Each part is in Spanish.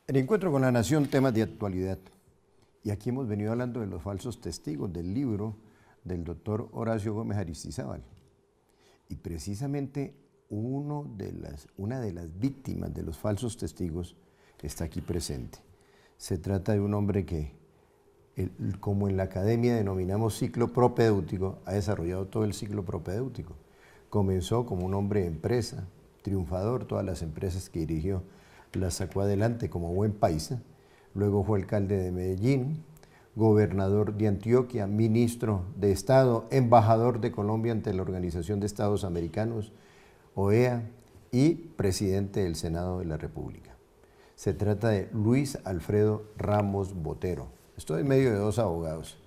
El encuentro con la nación, temas de actualidad. Y aquí hemos venido hablando de los falsos testigos del libro del doctor Horacio Gómez Aristizábal. Y precisamente una de las víctimas de los falsos testigos está aquí presente. Se trata de un hombre que, como en la academia denominamos ciclo propedéutico, ha desarrollado todo el ciclo propedéutico. Comenzó como un hombre de empresa, triunfador, todas las empresas que dirigió las sacó adelante como buen paisa. Luego fue alcalde de Medellín, gobernador de Antioquia, ministro de Estado, embajador de Colombia ante la Organización de Estados Americanos, OEA, y presidente del Senado de la República. Se trata de Luis Alfredo Ramos Botero. Estoy en medio de dos abogados.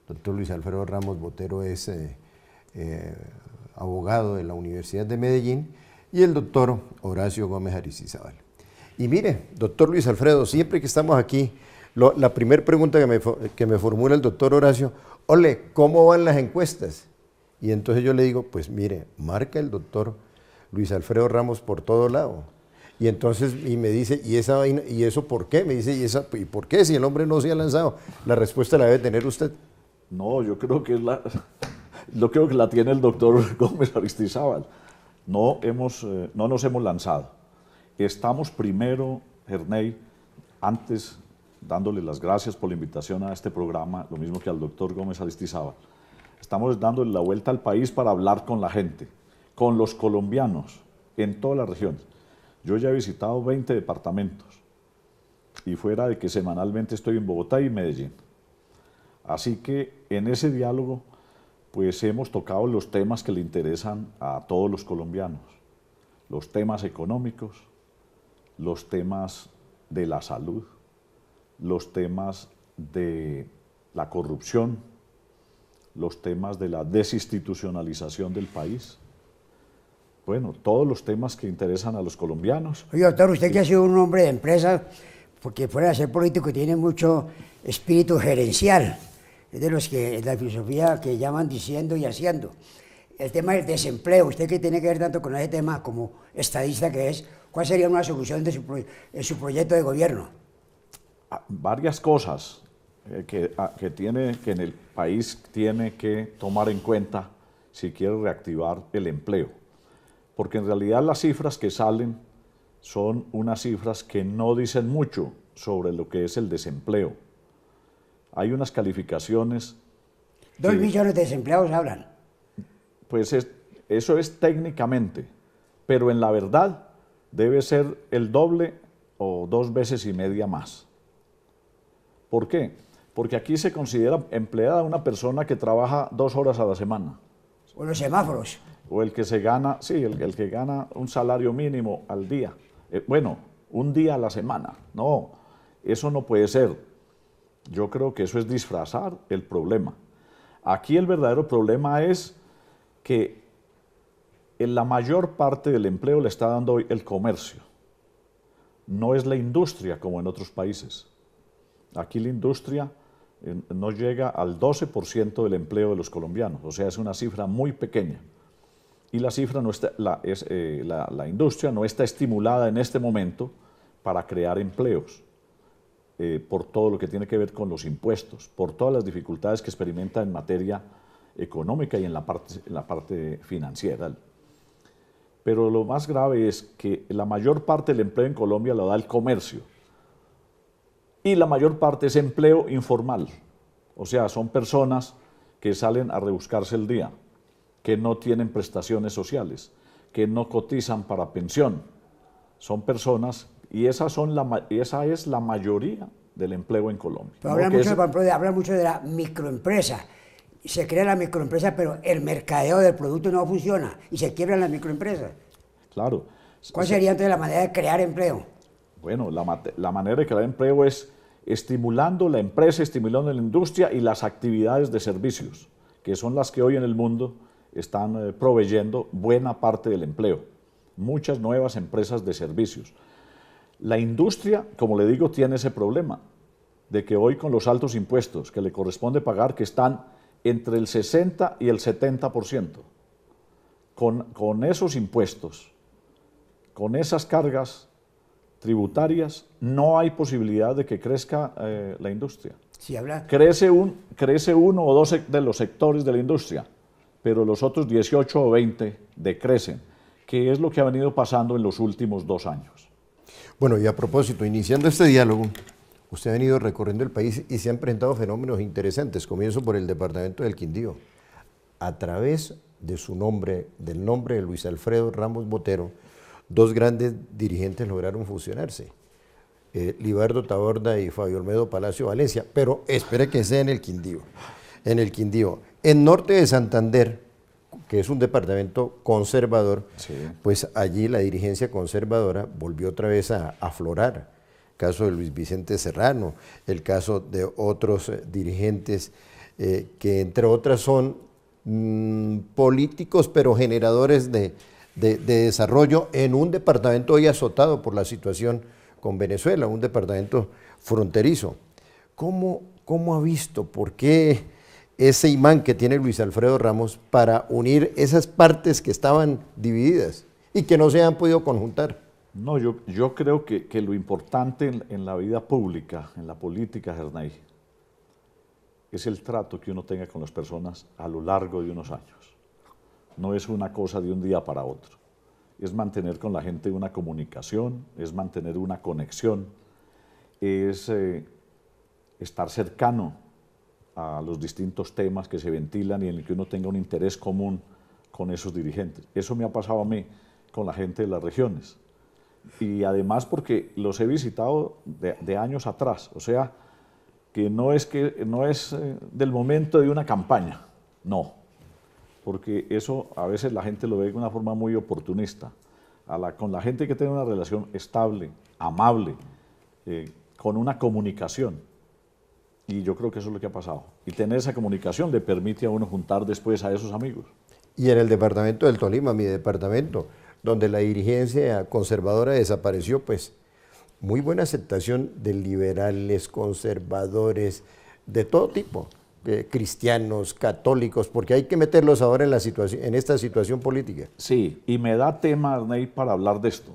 El doctor Luis Alfredo Ramos Botero es abogado de la Universidad de Medellín y el doctor Horacio Gómez Aristizábal. Y mire, doctor Luis Alfredo, siempre que estamos aquí, la primera pregunta que me formula el doctor Horacio, ole, ¿cómo van las encuestas? Y entonces yo le digo, pues mire, marca el doctor Luis Alfredo Ramos por todo lado. Y entonces, y me dice, ¿y esa vaina, y eso por qué? Me dice, ¿y por qué si el hombre no se ha lanzado? La respuesta la debe tener usted. No, yo creo que la tiene el doctor Gómez Aristizábal. No nos hemos lanzado. Estamos primero, Herney, antes dándole las gracias por la invitación a este programa, lo mismo que al doctor Gómez Aristizábal. Estamos dándole la vuelta al país para hablar con la gente, con los colombianos, en todas las regiones. Yo ya he visitado 20 departamentos y fuera de que semanalmente estoy en Bogotá y Medellín. Así que en ese diálogo pues hemos tocado los temas que le interesan a todos los colombianos, los temas económicos, los temas de la salud, los temas de la corrupción, los temas de la desinstitucionalización del país. Bueno, todos los temas que interesan a los colombianos. Oye, doctor, usted que ha sido un hombre de empresa, porque fuera de ser político tiene mucho espíritu gerencial, es de los que la filosofía que llaman diciendo y haciendo. El tema del desempleo, usted que tiene que ver tanto con ese tema como estadista que es, ¿cuál sería una solución de su proyecto de gobierno? Varias cosas que en el país tiene que tomar en cuenta si quiere reactivar el empleo. Porque en realidad las cifras que salen son unas cifras que no dicen mucho sobre lo que es el desempleo. Hay unas calificaciones... 2 millones de desempleados hablan. Pues eso es técnicamente, pero en la verdad debe ser el doble o 2 veces y media más. ¿Por qué? Porque aquí se considera empleada una persona que trabaja 2 horas a la semana. O los semáforos. O el que se gana, sí, el que gana un salario mínimo al día. Bueno, un día a la semana. No, eso no puede ser. Yo creo que eso es disfrazar el problema. Aquí el verdadero problema es que en la mayor parte del empleo le está dando hoy el comercio. No es la industria como en otros países. Aquí la industria no llega al 12% del empleo de los colombianos, o sea, es una cifra muy pequeña. Y la industria no está estimulada en este momento para crear empleos, por todo lo que tiene que ver con los impuestos, por todas las dificultades que experimenta en materia económica y en la parte financiera. Pero lo más grave es que la mayor parte del empleo en Colombia lo da el comercio. Y la mayor parte es empleo informal. O sea, son personas que salen a rebuscarse el día, que no tienen prestaciones sociales, que no cotizan para pensión. Son personas, y esa es la mayoría del empleo en Colombia. Pero habla mucho de la microempresa. Se crea la microempresa, pero el mercadeo del producto no funciona y se quiebran las microempresas. Claro. ¿Cuál sería entonces la manera de crear empleo? Bueno, la manera de crear empleo es estimulando la empresa, estimulando la industria y las actividades de servicios, que son las que hoy en el mundo están proveyendo buena parte del empleo. Muchas nuevas empresas de servicios. La industria, como le digo, tiene ese problema de que hoy con los altos impuestos que le corresponde pagar, que están entre el 60 y el 70%, con esos impuestos, con esas cargas, tributarias, no hay posibilidad de que crezca la industria. Si habla, Crece uno o dos de los sectores de la industria, pero los otros 18 o 20 decrecen, que es lo que ha venido pasando en los últimos 2 años. Bueno, y a propósito, iniciando este diálogo, usted ha venido recorriendo el país y se han presentado fenómenos interesantes. Comienzo por el departamento del Quindío. A través de su nombre, del nombre de Luis Alfredo Ramos Botero, 2 grandes dirigentes lograron fusionarse. Libardo Taborda y Fabio Olmedo Palacio Valencia, pero espere que sea en el Quindío. En el Quindío. En norte de Santander, que es un departamento conservador, Sí. pues allí la dirigencia conservadora volvió otra vez a aflorar. El caso de Luis Vicente Serrano, el caso de otros dirigentes que entre otras son políticos pero generadores de desarrollo en un departamento hoy azotado por la situación con Venezuela, un departamento fronterizo. ¿Cómo ha visto, por qué ese imán que tiene Luis Alfredo Ramos para unir esas partes que estaban divididas y que no se han podido conjuntar? No, yo creo que lo importante en la vida pública, en la política, Herney, es el trato que uno tenga con las personas a lo largo de unos años. No es una cosa de un día para otro. Es mantener con la gente una comunicación, es mantener una conexión, es estar cercano a los distintos temas que se ventilan y en el que uno tenga un interés común con esos dirigentes. Eso me ha pasado a mí con la gente de las regiones. Y además porque los he visitado de años atrás, o sea, que no es del momento de una campaña, no, porque eso a veces la gente lo ve de una forma muy oportunista. Con la gente que tiene una relación estable, amable, con una comunicación, y yo creo que eso es lo que ha pasado. Y tener esa comunicación le permite a uno juntar después a esos amigos. Y en el departamento del Tolima, mi departamento, donde la dirigencia conservadora desapareció, pues muy buena aceptación de liberales, conservadores, de todo tipo, cristianos, católicos, porque hay que meterlos ahora en esta situación política. Sí, y me da tema, Arney, para hablar de esto.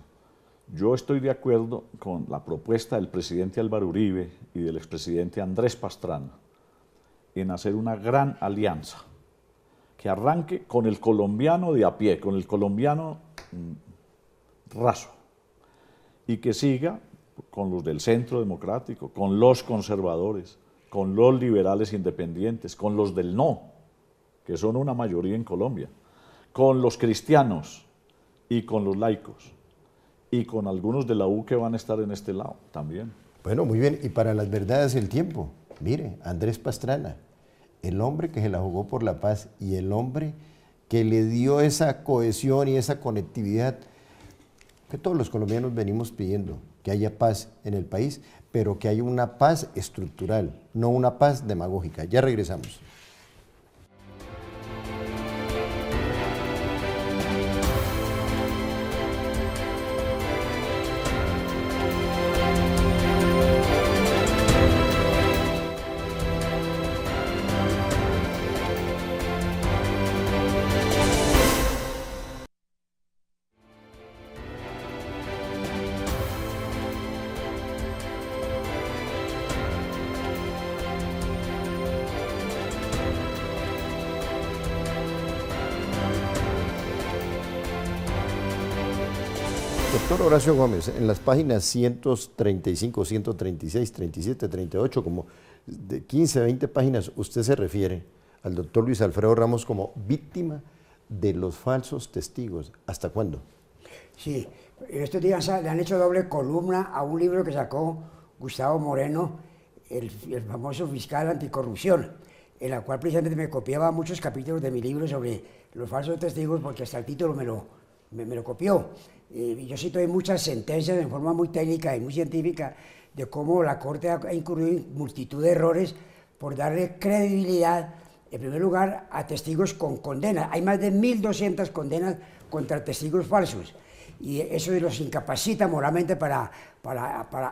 Yo estoy de acuerdo con la propuesta del presidente Álvaro Uribe y del expresidente Andrés Pastrana en hacer una gran alianza que arranque con el colombiano de a pie, con el colombiano raso, y que siga con los del Centro Democrático, con los conservadores, con los liberales independientes, con los del no, que son una mayoría en Colombia, con los cristianos y con los laicos, y con algunos de la U que van a estar en este lado también. Bueno, muy bien, y para las verdades el tiempo. Mire, Andrés Pastrana, el hombre que se la jugó por la paz y el hombre que le dio esa cohesión y esa conectividad que todos los colombianos venimos pidiendo, que haya paz en el país, pero que haya una paz estructural, no una paz demagógica. Ya regresamos. Doctor Horacio Gómez, en las páginas 135, 136, 37, 38, como de 15 a 20 páginas, usted se refiere al doctor Luis Alfredo Ramos como víctima de los falsos testigos. ¿Hasta cuándo? sí, estos días le han hecho doble columna a un libro que sacó Gustavo Moreno, el famoso fiscal anticorrupción, en la cual precisamente me copiaba muchos capítulos de mi libro sobre los falsos testigos, porque hasta el título me lo copió. Yo cito ahí muchas sentencias en forma muy técnica y muy científica de cómo la Corte ha incurrido en multitud de errores por darle credibilidad, en primer lugar, a testigos con condenas. Hay más de 1.200 condenas contra testigos falsos, y eso los incapacita moralmente para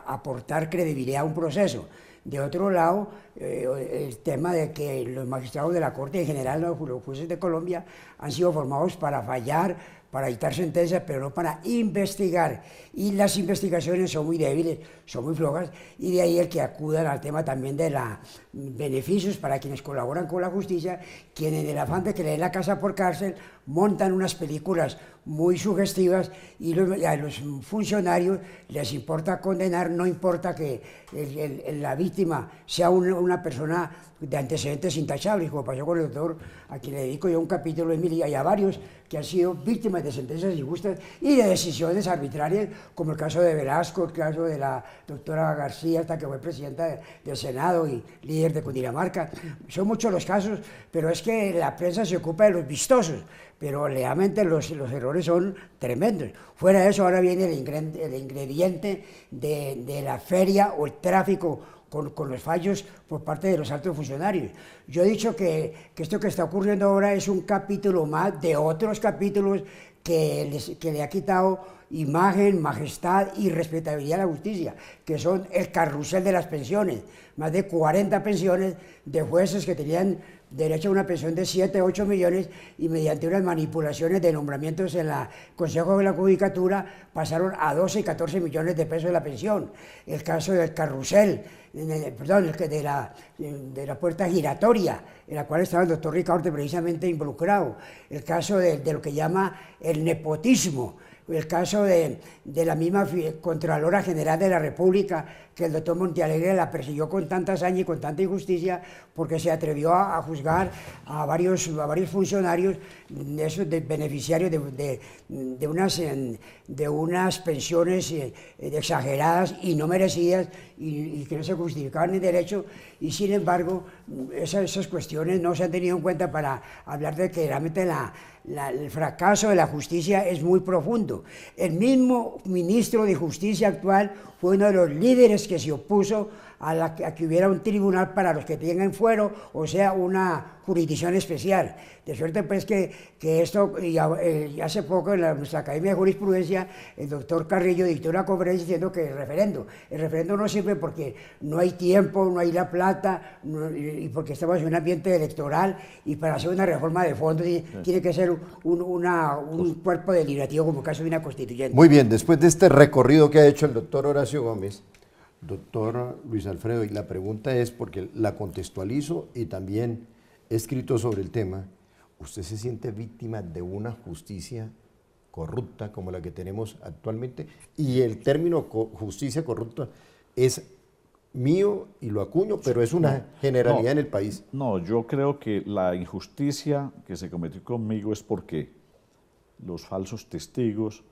aportar credibilidad a un proceso. De otro lado, el tema de que los magistrados de la Corte en general, los jueces de Colombia, han sido formados para fallar, para dictar sentencias, pero no para investigar. Y las investigaciones son muy débiles, son muy flojas, y de ahí el que acudan al tema también de los beneficios para quienes colaboran con la justicia, quienes en el afán de que le den la casa por cárcel, montan unas películas muy sugestivas y a los funcionarios les importa condenar, no importa que la víctima sea una persona de antecedentes intachables, como pasó con el doctor, a quien le dedico yo un capítulo en mi libro, y a varios que han sido víctimas de sentencias injustas y de decisiones arbitrarias, como el caso de Velasco, el caso de la doctora García, hasta que fue presidenta del Senado y líder de Cundinamarca. Son muchos los casos, pero es que la prensa se ocupa de los vistosos, pero realmente los errores son tremendos. Fuera de eso, ahora viene el ingrediente de la feria o el tráfico con los fallos por parte de los altos funcionarios. Yo he dicho que esto que está ocurriendo ahora es un capítulo más de otros capítulos que le ha quitado imagen, majestad y respetabilidad a la justicia, que son el carrusel de las pensiones. Más de 40 pensiones de jueces que tenían derecho a una pensión de 7, 8 millones y mediante unas manipulaciones de nombramientos en el Consejo de la Judicatura pasaron a 12 y 14 millones de pesos de la pensión. El caso del carrusel, de la puerta giratoria, en la cual estaba el doctor Ricaurte precisamente involucrado. El caso de lo que llama el nepotismo. El caso de la misma Contralora General de la República, que el doctor Montealegre la persiguió con tanta hazaña y con tanta injusticia porque se atrevió a juzgar a varios funcionarios beneficiarios de unas pensiones exageradas y no merecidas y que no se justificaban en derecho, y sin embargo esas cuestiones no se han tenido en cuenta para hablar de que realmente el fracaso de la justicia es muy profundo. El mismo ministro de Justicia actual fue uno de los líderes que se opuso a que hubiera un tribunal para los que tengan fuero, o sea, una jurisdicción especial. De suerte pues que esto, y hace poco en nuestra Academia de Jurisprudencia, el doctor Carrillo dictó una conferencia diciendo que el referendo no sirve porque no hay tiempo, no hay la plata, y porque estamos en un ambiente electoral, y para hacer una reforma de fondo tiene que ser un cuerpo deliberativo como caso de una constituyente. Muy bien, después de este recorrido que ha hecho el doctor Horacio Gómez, doctor Luis Alfredo, y la pregunta es, porque la contextualizo y también he escrito sobre el tema, ¿usted se siente víctima de una justicia corrupta como la que tenemos actualmente? Y el término justicia corrupta es mío y lo acuño, pero es una generalidad en el país. No, yo creo que la injusticia que se cometió conmigo es porque los falsos testigos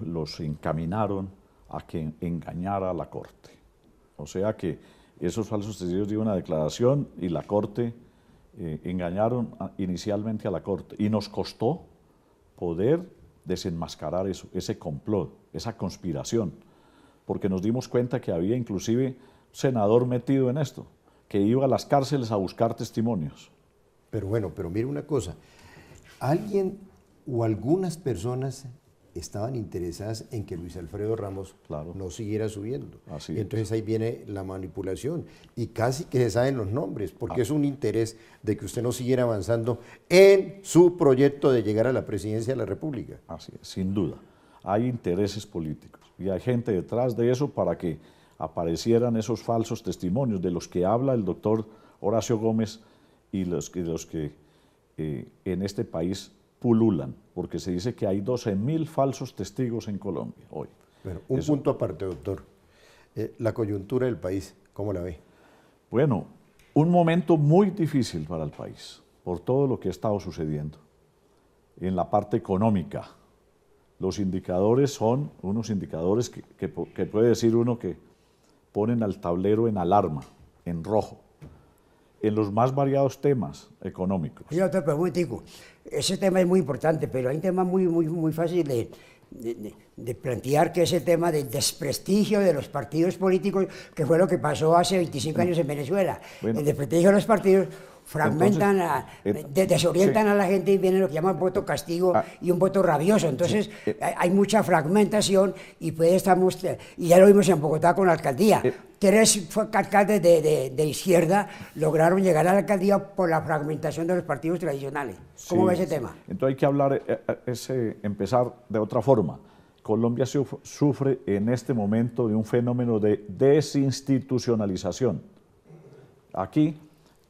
los encaminaron a que engañara a la Corte. O sea que esos falsos testigos dieron una declaración y la Corte engañaron inicialmente a la Corte, y nos costó poder desenmascarar eso, ese complot, esa conspiración, porque nos dimos cuenta que había inclusive senador metido en esto, que iba a las cárceles a buscar testimonios. Pero bueno, pero mire una cosa, alguien o algunas personas estaban interesadas en que Luis Alfredo Ramos no siguiera subiendo. Así y entonces ahí viene la manipulación, y casi que se saben los nombres, porque es un interés de que usted no siguiera avanzando en su proyecto de llegar a la presidencia de la República. Así es, sin duda. Hay intereses políticos y hay gente detrás de eso para que aparecieran esos falsos testimonios de los que habla el doctor Horacio Gómez y de los que en este país pululan, porque se dice que hay 12.000 falsos testigos en Colombia hoy. Bueno, un punto aparte, doctor. La coyuntura del país, ¿cómo la ve? Bueno, un momento muy difícil para el país, por todo lo que ha estado sucediendo. En la parte económica, los indicadores son unos indicadores que puede decir uno que ponen al tablero en alarma, en rojo, en los más variados temas económicos. Sí, doctor, pero un momentico. Ese tema es muy importante, pero hay un tema muy fácil de plantear, que es el tema del desprestigio de los partidos políticos, que fue lo que pasó hace 25 años en Venezuela. Bueno. El desprestigio de los partidos fragmentan, desorientan a la gente y viene lo que llaman voto castigo y un voto rabioso. Entonces hay mucha fragmentación y y ya lo vimos en Bogotá con la alcaldía. 3 alcaldes de izquierda lograron llegar a la alcaldía por la fragmentación de los partidos tradicionales. ¿Cómo ve ese tema? Entonces hay que hablar, empezar de otra forma. Colombia sufre en este momento de un fenómeno de desinstitucionalización. Aquí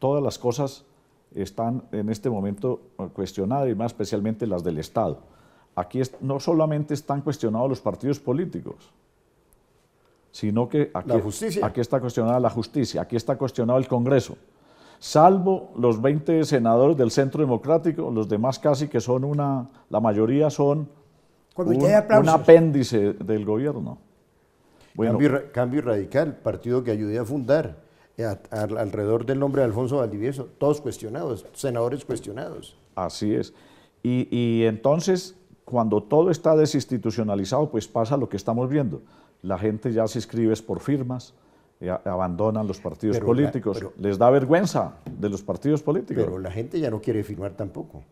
todas las cosas están en este momento cuestionadas y más especialmente las del Estado. Aquí no solamente están cuestionados los partidos políticos, sino que aquí está cuestionada la justicia, aquí está cuestionado el Congreso. Salvo los 20 senadores del Centro Democrático, los demás casi que son la mayoría son un apéndice del gobierno. Bueno, Cambio Radical, partido que ayudé a fundar, alrededor del nombre de Alfonso Valdivieso, todos cuestionados, senadores cuestionados. Así es. Y entonces, cuando todo está desinstitucionalizado, pues pasa lo que estamos viendo. La gente ya se inscribe por firmas, abandonan los partidos políticos. Les da vergüenza de los partidos políticos. Pero la gente ya no quiere firmar tampoco.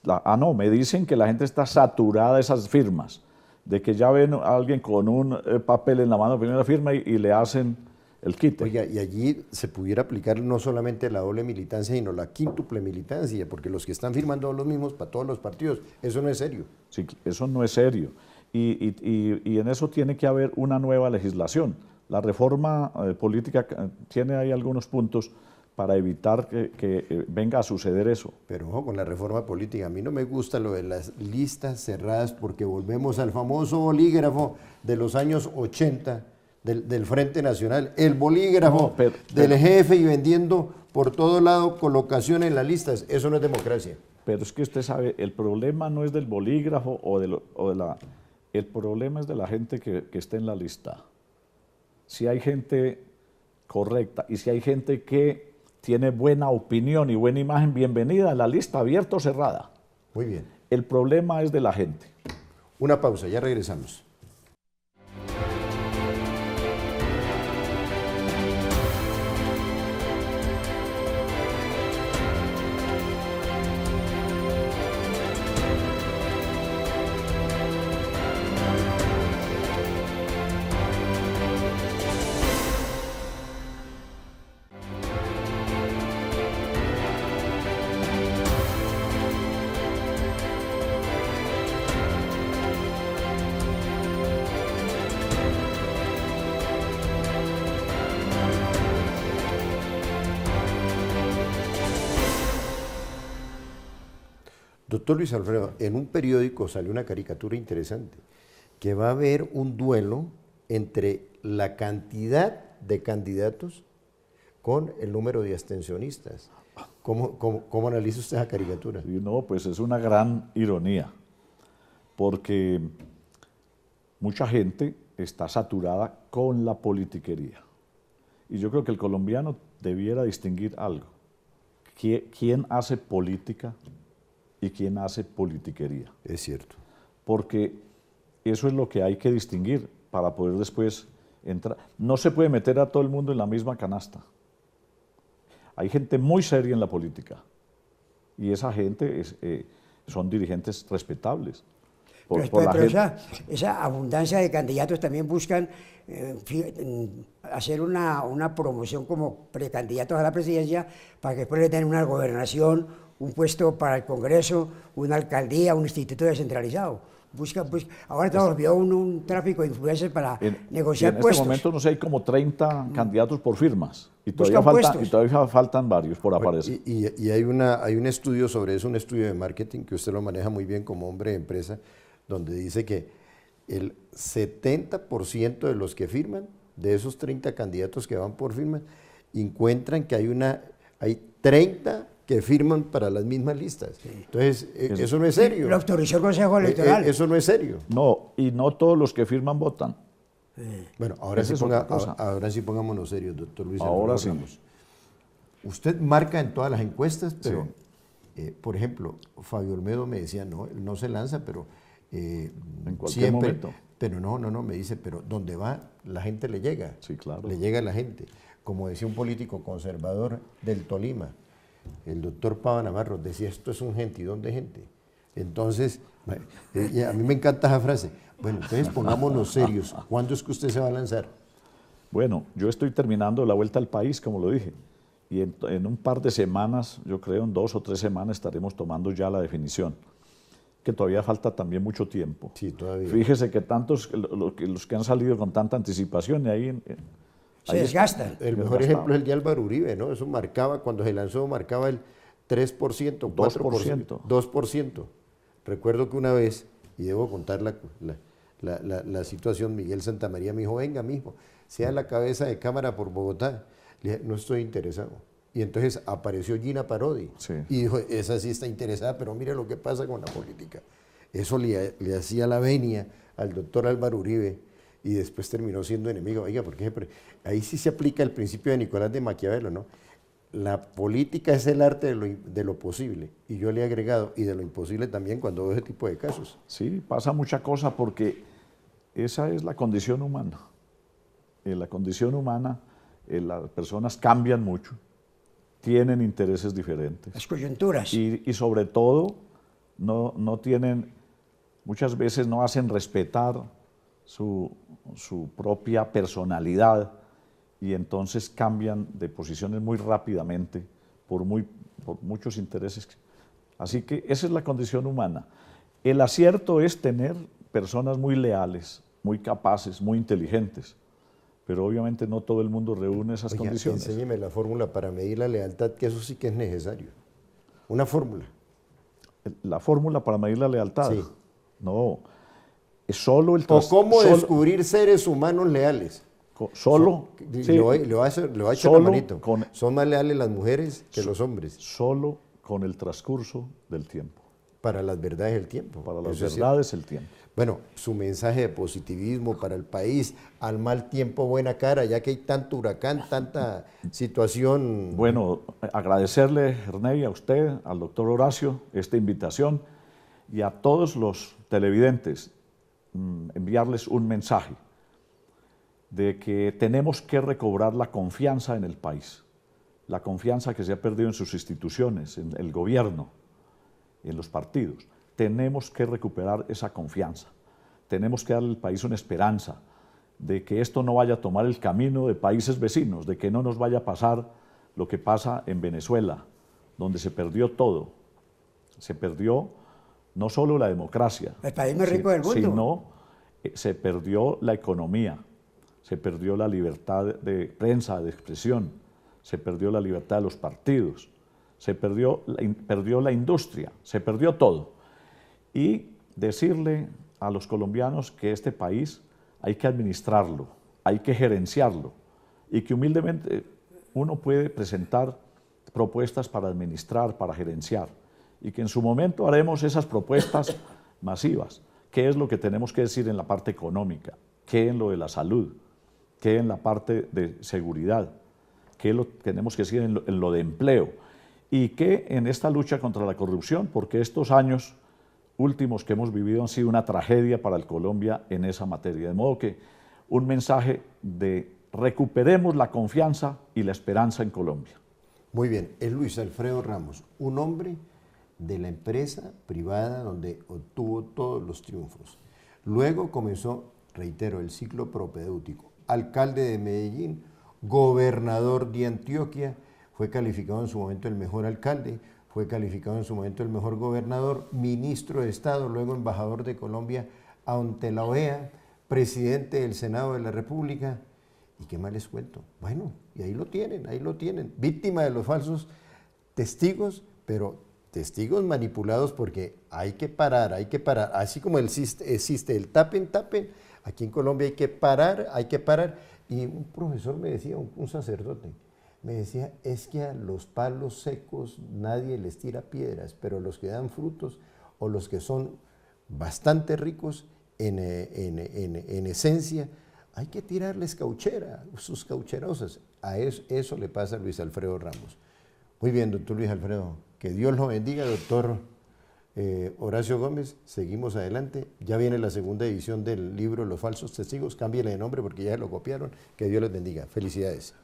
No, me dicen que la gente está saturada de esas firmas, de que ya ven a alguien con un papel en la mano, primera firma y le hacen el quite. Oiga, y allí se pudiera aplicar no solamente la doble militancia, sino la quíntuple militancia, porque los que están firmando los mismos para todos los partidos, eso no es serio. Sí, eso no es serio. Y en eso tiene que haber una nueva legislación. La reforma política tiene ahí algunos puntos para evitar que venga a suceder eso. Pero ojo con la reforma política, a mí no me gusta lo de las listas cerradas porque volvemos al famoso bolígrafo de los años 80 del Frente Nacional, el bolígrafo del jefe y vendiendo por todo lado colocación en las listas, eso no es democracia. Pero es que usted sabe, el problema no es del bolígrafo el problema es de la gente que esté en la lista. Si hay gente correcta y si hay gente que tiene buena opinión y buena imagen, bienvenida a la lista, abierta o cerrada. Muy bien. El problema es de la gente. Una pausa, ya regresamos. Doctor Luis Alfredo, en un periódico salió una caricatura interesante, que va a haber un duelo entre la cantidad de candidatos con el número de abstencionistas. ¿Cómo analiza usted esa caricatura? Sí, no, pues es una gran ironía, porque mucha gente está saturada con la politiquería. Y yo creo que el colombiano debiera distinguir algo. ¿Quién hace política y quién hace politiquería? Es cierto. Porque eso es lo que hay que distinguir para poder después entrar. No se puede meter a todo el mundo en la misma canasta. Hay gente muy seria en la política y esa gente son dirigentes respetables. Esa abundancia de candidatos también buscan hacer una promoción como precandidatos a la presidencia para que después le den una gobernación, un puesto para el Congreso, una alcaldía, un instituto descentralizado. Ahora todos vio un tráfico de influencias para negociar puestos. En este momento no sé, hay como 30 candidatos por firmas y todavía faltan varios por aparecer. Y hay un estudio sobre eso, un estudio de marketing que usted lo maneja muy bien como hombre de empresa, donde dice que el 70% de los que firman, de esos 30 candidatos que van por firma, encuentran que hay 30 que firman para las mismas listas. Sí. Entonces, eso no es serio. Lo autorizó el Consejo Electoral. Eso no es serio. No, y no todos los que firman votan. Bueno, ahora sí pongámonos serios, doctor Luis. Ahora sí. Usted marca en todas las encuestas, pero, por ejemplo, Fabio Olmedo me decía, no, él no se lanza, pero en cualquier momento. Pero no, me dice, pero donde va, la gente le llega. Sí, claro. Le llega a la gente. Como decía un político conservador del Tolima, el doctor Pava Navarro decía, esto es un gentidón de gente. Entonces, y a mí me encanta esa frase. Bueno, entonces pongámonos serios. ¿Cuándo es que usted se va a lanzar? Bueno, yo estoy terminando la vuelta al país, como lo dije, y en un par de semanas, yo creo en 2 o 3 semanas, estaremos tomando ya la definición, que todavía falta también mucho tiempo. Sí, todavía. Fíjese que tantos, los que han salido con tanta anticipación, y ahí... Se desgastan. El mejor ejemplo es el de Álvaro Uribe, ¿no? Eso marcaba, cuando se lanzó, marcaba el 3%, 4%, 2%. Recuerdo que una vez, y debo contar la situación, Miguel Santamaría me dijo, venga, mijo, sea la cabeza de cámara por Bogotá. Le dije, no estoy interesado. Y entonces apareció Gina Parodi y dijo, esa sí está interesada, pero mire lo que pasa con la política. Eso le hacía la venia al doctor Álvaro Uribe y después terminó siendo enemigo. Oiga, porque ahí sí se aplica el principio de Nicolás de Maquiavelo, ¿no? La política es el arte de lo posible, y yo le he agregado, y de lo imposible también cuando veo ese tipo de casos. Sí, pasa mucha cosa porque esa es la condición humana. En la condición humana las personas cambian mucho, tienen intereses diferentes. Las coyunturas. Y sobre todo, no tienen, muchas veces no hacen respetar su propia personalidad, y entonces cambian de posiciones muy rápidamente por muchos intereses. Así que esa es la condición humana. El acierto es tener personas muy leales, muy capaces, muy inteligentes, pero obviamente no todo el mundo reúne esas condiciones. Enséñeme la fórmula para medir la lealtad, que eso sí que es necesario. Una fórmula. ¿La fórmula para medir la lealtad? Sí. No, es solo el... ¿O cómo descubrir seres humanos leales? Solo... Le voy a echar la manito. Son más leales las mujeres que los hombres. Solo con el transcurso del tiempo. Para las verdades el tiempo. Para las verdades el tiempo. Bueno, su mensaje de positivismo para el país, al mal tiempo buena cara, ya que hay tanto huracán, tanta situación. Bueno, agradecerle, Ernei, a usted, al doctor Horacio, esta invitación, y a todos los televidentes, enviarles un mensaje de que tenemos que recobrar la confianza en el país, la confianza que se ha perdido en sus instituciones, en el gobierno, en los partidos. Tenemos que recuperar esa confianza, tenemos que darle al país una esperanza de que esto no vaya a tomar el camino de países vecinos, de que no nos vaya a pasar lo que pasa en Venezuela, donde se perdió todo. Se perdió no solo la democracia, el país más rico del mundo, sino se perdió la economía, se perdió la libertad de prensa, de expresión, se perdió la libertad de los partidos, se perdió la industria, se perdió todo. Y decirle a los colombianos que este país hay que administrarlo, hay que gerenciarlo, y que humildemente uno puede presentar propuestas para administrar, para gerenciar, y que en su momento haremos esas propuestas masivas. ¿Qué es lo que tenemos que decir en la parte económica? ¿Qué en lo de la salud? ¿Qué en la parte de seguridad? ¿Qué lo tenemos que decir en lo de empleo? ¿Y qué en esta lucha contra la corrupción? Porque estos años últimos que hemos vivido han sido una tragedia para el Colombia en esa materia. De modo que un mensaje de recuperemos la confianza y la esperanza en Colombia. Muy bien, es Luis Alfredo Ramos, un hombre de la empresa privada donde obtuvo todos los triunfos. Luego comenzó, reitero, el ciclo propedéutico. Alcalde de Medellín, gobernador de Antioquia, fue calificado en su momento el mejor alcalde, fue calificado en su momento el mejor gobernador, ministro de Estado, luego embajador de Colombia ante la OEA, presidente del Senado de la República. ¿Y qué más les cuento? Bueno, y ahí lo tienen, víctima de los falsos testigos, pero testigos manipulados, porque hay que parar, así como existe el tapen, aquí en Colombia hay que parar, y un profesor me decía, un sacerdote, me decía, es que a los palos secos nadie les tira piedras, pero los que dan frutos o los que son bastante ricos en esencia, hay que tirarles cauchera, sus caucherosas. A eso le pasa a Luis Alfredo Ramos. Muy bien, doctor Luis Alfredo, que Dios lo bendiga, doctor Horacio Gómez, seguimos adelante. Ya viene la segunda edición del libro Los falsos testigos, cámbienle de nombre porque ya lo copiaron. Que Dios les bendiga. Felicidades.